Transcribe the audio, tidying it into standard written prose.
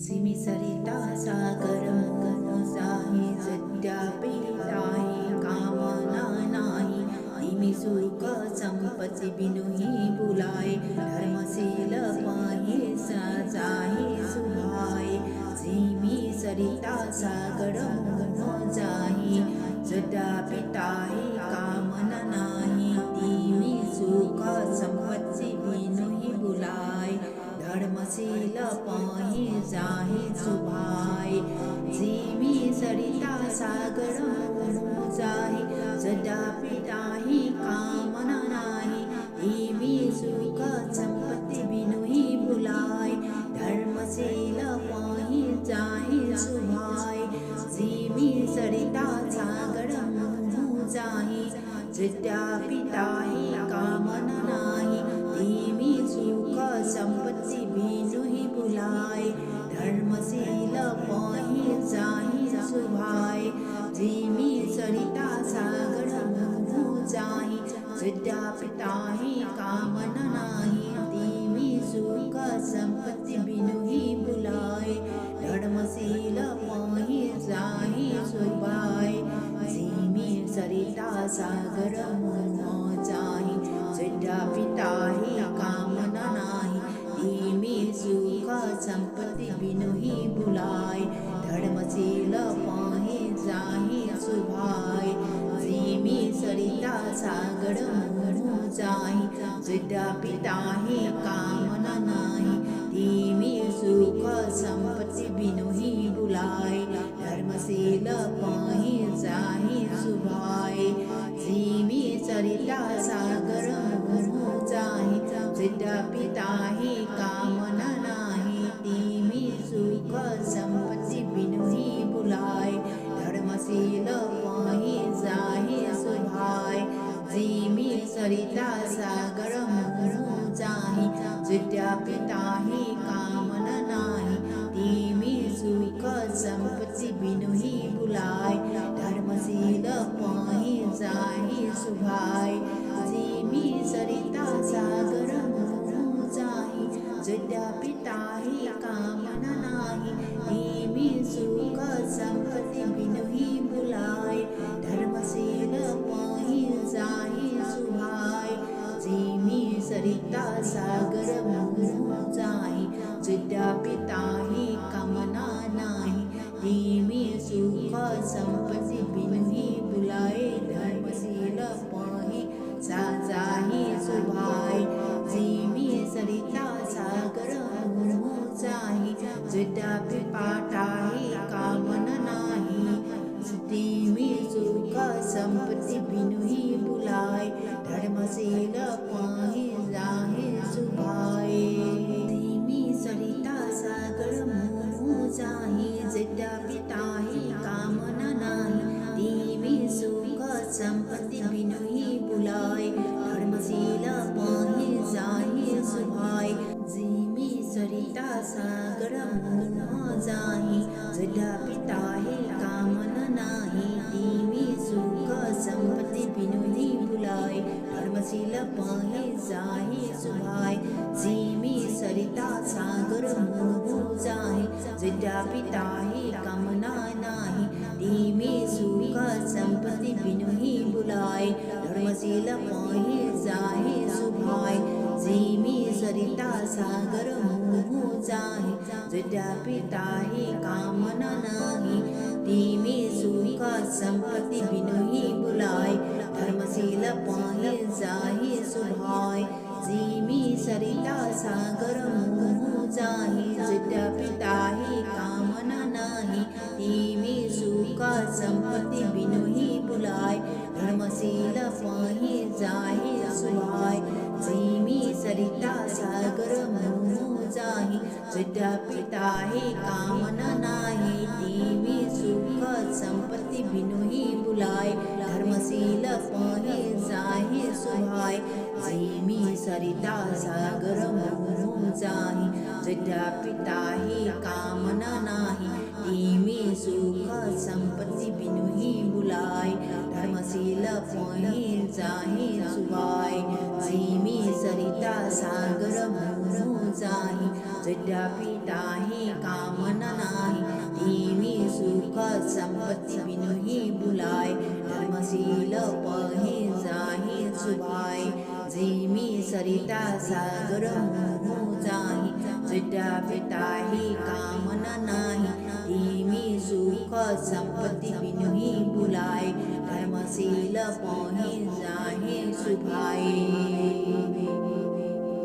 Jimmy सरिता सागर मोजाही जड्यापीताही कामना नाही निमी सुख संपत्ति बिनुही बुलाए धर्मशील पाही सजाही सुभाए जिमी सरिता सागर मोजाही जड्यापीताही कामना नाही निमी सुख संपत्ति बिनुही बुलाए धर्मशील पाही जाही सुभाय जिमी सरिता सागर जाही जडापिताही कामना नाही धीमी सुख संपत्ति बिनुही बुलाय धर्मशील पाही जाही सुभाय जिमी सरिता सागर जाही जडापिताही कामना नाही धीमी सुख संपत्ति बिनुही बुलाए धर्मशील पाही जाही सुभाय जिमी सरिता सागर जाही जड्यापिताही कामना नाही धीमी सुख संपत्ति बिनुही बुलाए धर्मशील पाही जाही सुभाय जिमी सरिता सागर जाही जड्यापिताही कामना नाही धीमी सुख संपत्ति बिनुही बुलाए धर्मशील पाही जाही सुभाय जिमी सरिता सागर जाही जड्यापिताही कामना नाही धीमी सुख संपत्ति बिनुही बुलाए धर्मशील पाही जाही सुभाय जिमी सरिता सागर जाही जड्यापिताही कामना नाही धीमी सुख संपत्ति बिनुही बुलाए धर्मशील पाही जाही सुभाय जिमी सरिता सागर जाही जड्यापिताही कामना नाही धीमी सुख संपत्ति बिनुही बुलाए धर्मशील पाही जाही सुभाय जिमी सरिता सागर जाही जड्यापिताही कामना नाही धीमी सुख संपत्ति बिनुही बुलाए धर्मशील पाही जाही सुभाय जिमी सरिता सागर जाही जड्यापिताही कामना नाही धीमी सुख संपत्ति बिनुही बुलाए धर्मशील पाही जाही सुभाय जिमी सरिता सागर जाही जड्यापिताही कामना नाही धीमी सुख संपत्ति बिनुही बुलाए धर्मशील पाही जाही सुभाय धीमी सरिता सागर जाही जड्यापिताही कामना नाही धीमी सुख संपत्ति बिनुही बुलाए धर्मशील पाही जाही सुभाय जिमी सरिता सागर जाही जड्यापिताही कामना नाही धीमी सुख संपत्ति बिनुही बुलाए धर्मशील पाही जाही सुभाय जिमी सरिता सागर जाही जड्यापिताही कामना नाही धीमी सुख संपत्ति बिनुही बुलाए धर्मशील पाही जाही सुभाय जिमी सरिता सागर जाही जड्यापिताही कामना नाही धीमी सुख संपत्ति बिनुही बुलाए धर्मशील पाही जाही सुभाय जिमी सरिता सागर जाही जड्यापिताही कामना नाही धीमी सुख संपत्ति बिनुही बुलाए धर्मशील पाही जाही सुभाय जिमी सरिता सागर जाही जड्यापिताही कामना नाही धीमी सुख संपत्ति बिनुही बुलाए धर्मशील पाही जाही सुभाय जिमी सरिता सागर जाही जड्यापिताही कामना नाही धीमी सुख संपत्ति बिनुही बुलाए धर्मशील पाही जाही सुभाय जिमी सरिता सागर जाही जड्यापिताही कामना संपत्ति बिनु ही बुलाए, धर्मशील पहे जाहे सुभाए। जिमी सरिता सागर मोह जाहि, जटा पिताहि कामना नाही। धीमी सुख संपत्ति बिनु ही बुलाए, धर्मशील पहे जाहे सुभाए।